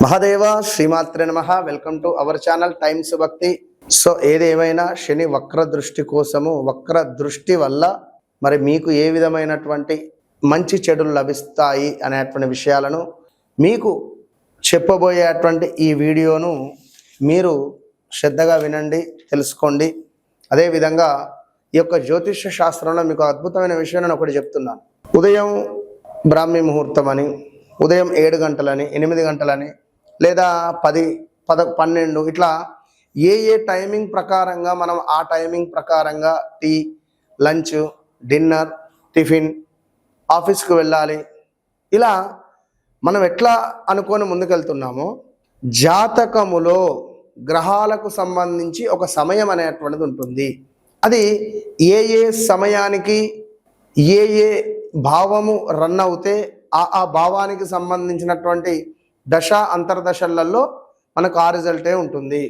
మహాదేవ శ్రీమాత్రే నమః. Welcome to our channel times భక్తి. సో ఏదేమైనా శని వక్ర దృష్టి కోసము, వక్ర దృష్టి వల్ల మరి మీకు ఏ విధమైనటువంటి మంచి చెడులు లభిస్తాయి అనేటువంటి విషయాలను మీకు చెప్పబోయేటువంటి ఈ వీడియోను మీరు శ్రద్ధగా వినండి, తెలుసుకోండి. అదేవిధంగా ఈ యొక్క జ్యోతిష్య శాస్త్రంలో మీకు అద్భుతమైన విషయం నేను ఒకటి చెప్తున్నాను. ఉదయం బ్రాహ్మీ ముహూర్తం అని, ఉదయం 7 గంటలని, 8 గంటలని, లేదా 10, 12 ఇట్లా ఏ టైమింగ్ ప్రకారంగా మనం ఆ టైమింగ్ ప్రకారంగా టీ, లంచ్, డిన్నర్, టిఫిన్, ఆఫీస్కి వెళ్ళాలి, ఇలా మనం ఎట్లా అనుకొని ముందుకెళ్తున్నామో జాతకములో గ్రహాలకు సంబంధించి ఒక సమయం అనేటువంటిది ఉంటుంది. అది ఏ సమయానికి ఏ భావము రన్ అవుతే ఆ భావానికి సంబంధించినటువంటి దశ అంతర్దశలలో మనకు ఆ రిజల్టే ఉంటుంది.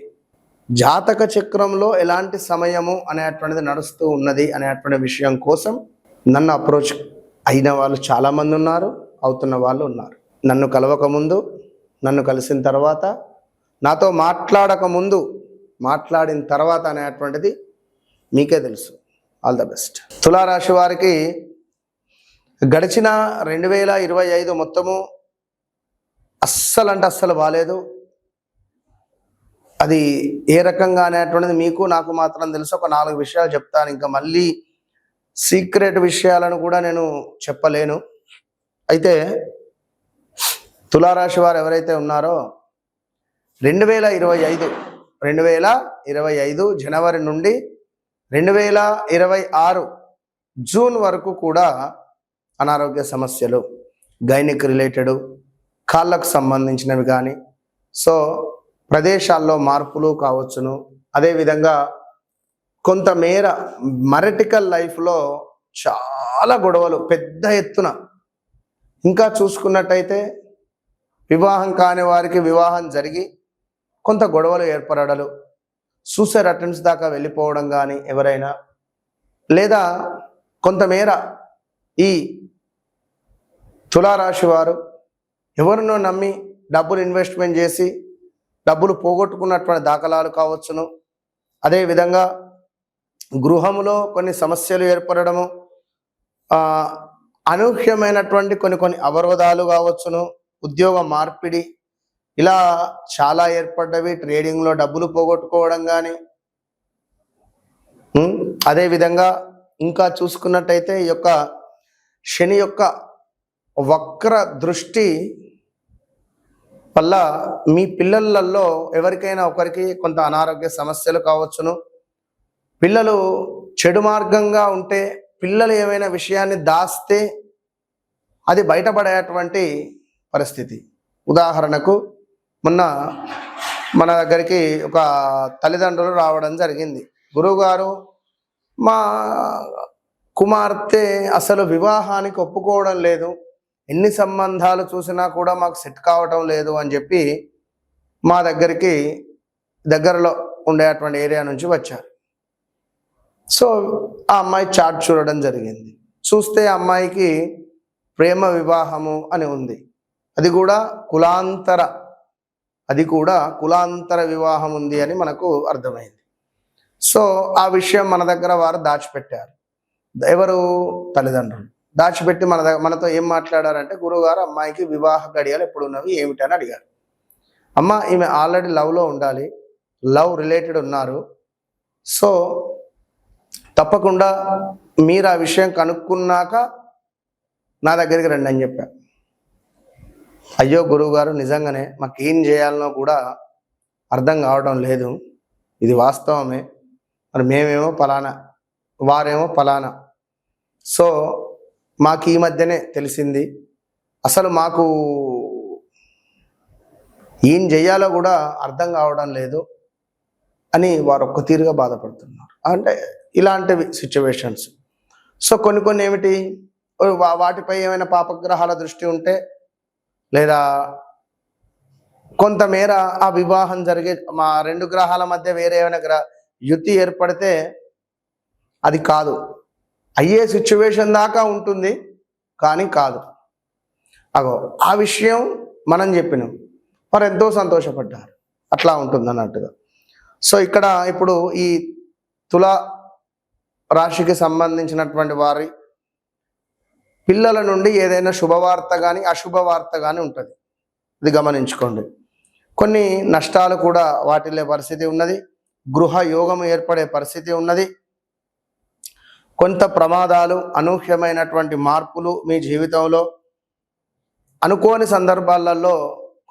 జాతక చక్రంలో ఎలాంటి సమయము అనేటువంటిది నడుస్తూ ఉన్నది అనేటువంటి విషయం కోసం నన్ను అప్రోచ్ అయిన వాళ్ళు చాలామంది ఉన్నారు, అవుతున్న వాళ్ళు ఉన్నారు. నన్ను కలవకముందు, నన్ను కలిసిన తర్వాత, నాతో మాట్లాడకముందు, మాట్లాడిన తర్వాత అనేటువంటిది మీకే తెలుసు. All the best. తులారాశి వారికి గడిచిన 2025 మొత్తము అస్సలు బాలేదు. అది ఏ రకంగా అనేటువంటిది మీకు నాకు మాత్రం తెలుసు. ఒక 4 విషయాలు చెప్తాను. ఇంకా మళ్ళీ సీక్రెట్ విషయాలను కూడా నేను చెప్పలేను. అయితే తులారాశి వారు ఎవరైతే ఉన్నారో 2025 జనవరి నుండి 2026 జూన్ వరకు కూడా అనారోగ్య సమస్యలు, గైనిక్ రిలేటెడ్, కాళ్ళకు సంబంధించినవి కానీ, సో ప్రదేశాల్లో మార్పులు కావచ్చును. అదేవిధంగా కొంతమేర మరిటికల్ లైఫ్లో చాలా గొడవలు పెద్ద ఎత్తున, ఇంకా చూసుకున్నట్టయితే వివాహం కాని వారికి వివాహం జరిగి కొంత గొడవలు ఏర్పడలు, సూసైడ్ అటెంప్ట్స్ దాకా వెళ్ళిపోవడం కానీ ఎవరైనా, లేదా కొంతమేర ఈ తులారాశి వారు ఎవరినో నమ్మి డబ్బులు ఇన్వెస్ట్మెంట్ చేసి డబ్బులు పోగొట్టుకున్నటువంటి దాఖలాలు కావచ్చును. అదేవిధంగా గృహములో కొన్ని సమస్యలు ఏర్పడము, అనూహ్యమైనటువంటి కొన్ని అవరోధాలు కావచ్చును, ఉద్యోగ మార్పిడి, ఇలా చాలా ఏర్పడ్డవి. ట్రేడింగ్లో డబ్బులు పోగొట్టుకోవడం కానీ, అదేవిధంగా ఇంకా చూసుకున్నట్టయితే ఈ యొక్క శని యొక్క వక్ర దృష్టి వల్ల మీ పిల్లలలో ఎవరికైనా ఒకరికి కొంత అనారోగ్య సమస్యలు కావచ్చును. పిల్లలు చెడు మార్గంగా ఉంటే, పిల్లలు ఏమైనా విషయాన్ని దాస్తే అది బయటపడేటువంటి పరిస్థితి. ఉదాహరణకు మొన్న మన దగ్గరికి ఒక తల్లిదండ్రులు రావడం జరిగింది. గురువుగారు, మా కుమార్తె అసలు వివాహానికి ఒప్పుకోవడం లేదు, ఎన్ని సంబంధాలు చూసినా కూడా మాకు సెట్ కావటం లేదు అని చెప్పి మా దగ్గరికి దగ్గరలో ఉండేటువంటి ఏరియా నుంచి వచ్చారు. సో ఆ అమ్మాయి చార్ట్ చూడడం జరిగింది. చూస్తే ఆ అమ్మాయికి ప్రేమ వివాహము అని ఉంది. అది కూడా కులాంతర వివాహం ఉంది అని మనకు అర్థమైంది. సో ఆ విషయం మన దగ్గర వారు దాచిపెట్టారు. ఎవరు? తల్లిదండ్రులు దాచిపెట్టి మనతో ఏం మాట్లాడారంటే, గురువుగారు అమ్మాయికి వివాహ గడియలు ఎప్పుడు ఉన్నవి ఏమిటని అడిగారు. అమ్మ, ఈమె ఆల్రెడీ లవ్లో ఉండాలి, లవ్ రిలేటెడ్ ఉన్నారు, సో తప్పకుండా మీరు ఆ విషయం కనుక్కున్నాక నా దగ్గరికి రండి అని చెప్పారు. అయ్యో గురువుగారు, నిజంగానే మాకు ఏం చేయాలనో కూడా అర్థం కావడం లేదు, ఇది వాస్తవమే, మరి మేమేమో ఫలానా, వారేమో ఫలానా, సో మాకు ఈ మధ్యనే తెలిసింది, అసలు మాకు ఏం చేయాలో కూడా అర్థం కావడం లేదు అని వారు ఒక్క తీరుగా బాధపడుతున్నారు. అంటే ఇలాంటివి సిచ్యువేషన్స్. సో కొన్ని ఏమిటి, వాటిపై ఏమైనా పాపగ్రహాల దృష్టి ఉంటే, లేదా కొంతమేర ఆ వివాహం జరిగే మా 2 గ్రహాల మధ్య వేరే ఏమైనా యుతి ఏర్పడితే అది కాదు, అయ్యే సిచ్యువేషన్ దాకా ఉంటుంది కానీ కాదు. అగో ఆ విషయం మనం చెప్పినాం. వారు ఎంతో సంతోషపడ్డారు. అట్లా ఉంటుంది అన్నట్టుగా. సో ఇక్కడ ఇప్పుడు ఈ తులా రాశికి సంబంధించినటువంటి వారి పిల్లల నుండి ఏదైనా శుభవార్త కానీ అశుభవార్త కానీ ఉంటుంది. ఇది గమనించుకోండి. కొన్ని నష్టాలు కూడా వాటిల్లే పరిస్థితి ఉన్నది. గృహ యోగం ఏర్పడే పరిస్థితి ఉన్నది. కొంత ప్రమాదాలు, అనూహ్యమైనటువంటి మార్పులు మీ జీవితంలో అనుకోని సందర్భాలలో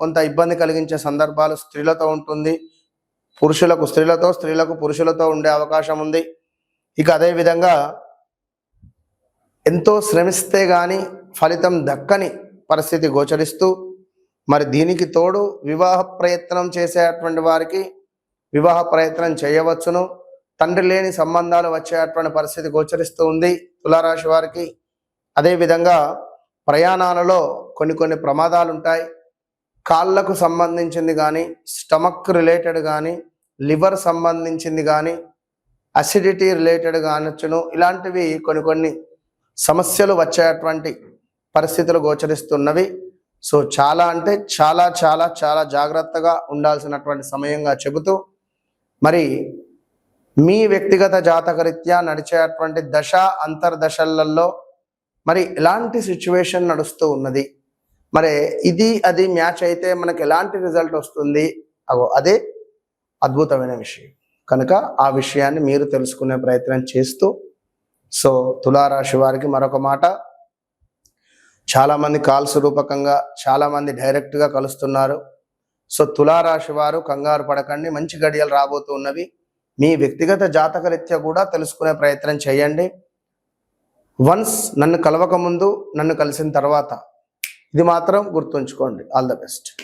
కొంత ఇబ్బంది కలిగించే సందర్భాలు స్త్రీలతో ఉంటుంది. పురుషులకు స్త్రీలతో, స్త్రీలకు పురుషులతో ఉండే అవకాశం ఉంది. ఇక అదేవిధంగా ఎంతో శ్రమిస్తే కానీ ఫలితం దక్కని పరిస్థితి గోచరిస్తూ, మరి దీనికి తోడు వివాహ ప్రయత్నం చేసేటువంటి వారికి వివాహ ప్రయత్నం చేయవచ్చును. తండ్రి లేని సంబంధాలు వచ్చేటువంటి పరిస్థితి గోచరిస్తూ ఉంది తులారాశి వారికి. అదేవిధంగా ప్రయాణాలలో కొన్ని ప్రమాదాలు ఉంటాయి. కాళ్ళకు సంబంధించింది కానీ, స్టమక్ రిలేటెడ్ కానీ, లివర్ సంబంధించింది కానీ, అసిడిటీ రిలేటెడ్ కానొచ్చును. ఇలాంటివి కొన్ని సమస్యలు వచ్చేటువంటి పరిస్థితులు గోచరిస్తున్నవి. సో చాలా అంటే చాలా చాలా చాలా జాగ్రత్తగా ఉండాల్సినటువంటి సమయంగా చెబుతూ, మరి మీ వ్యక్తిగత జాతకరీత్యా నడిచేటువంటి దశ అంతర్దశలలో మరి ఎలాంటి సిచ్యువేషన్ నడుస్తూ ఉన్నది, మరి ఇది అది మ్యాచ్ అయితే మనకు ఎలాంటి రిజల్ట్ వస్తుంది, అదే అద్భుతమైన విషయం. కనుక ఆ విషయాన్ని మీరు తెలుసుకునే ప్రయత్నం చేస్తూ, సో తులారాశి వారికి మరొక మాట, చాలామంది కాల్స్ రూపకంగా, చాలామంది డైరెక్ట్గా కలుస్తున్నారు. సో తులారాశి వారు కంగారు పడకండి, మంచి గడియలు రాబోతూ ఉన్నవి. మీ వ్యక్తిగత జాతకరీత్యా కూడా తెలుసుకునే ప్రయత్నం చేయండి. వన్స్ నన్ను కలవక ముందు, నన్ను కలిసిన తర్వాత, ఇది మాత్రం గుర్తుంచుకోండి. All the best.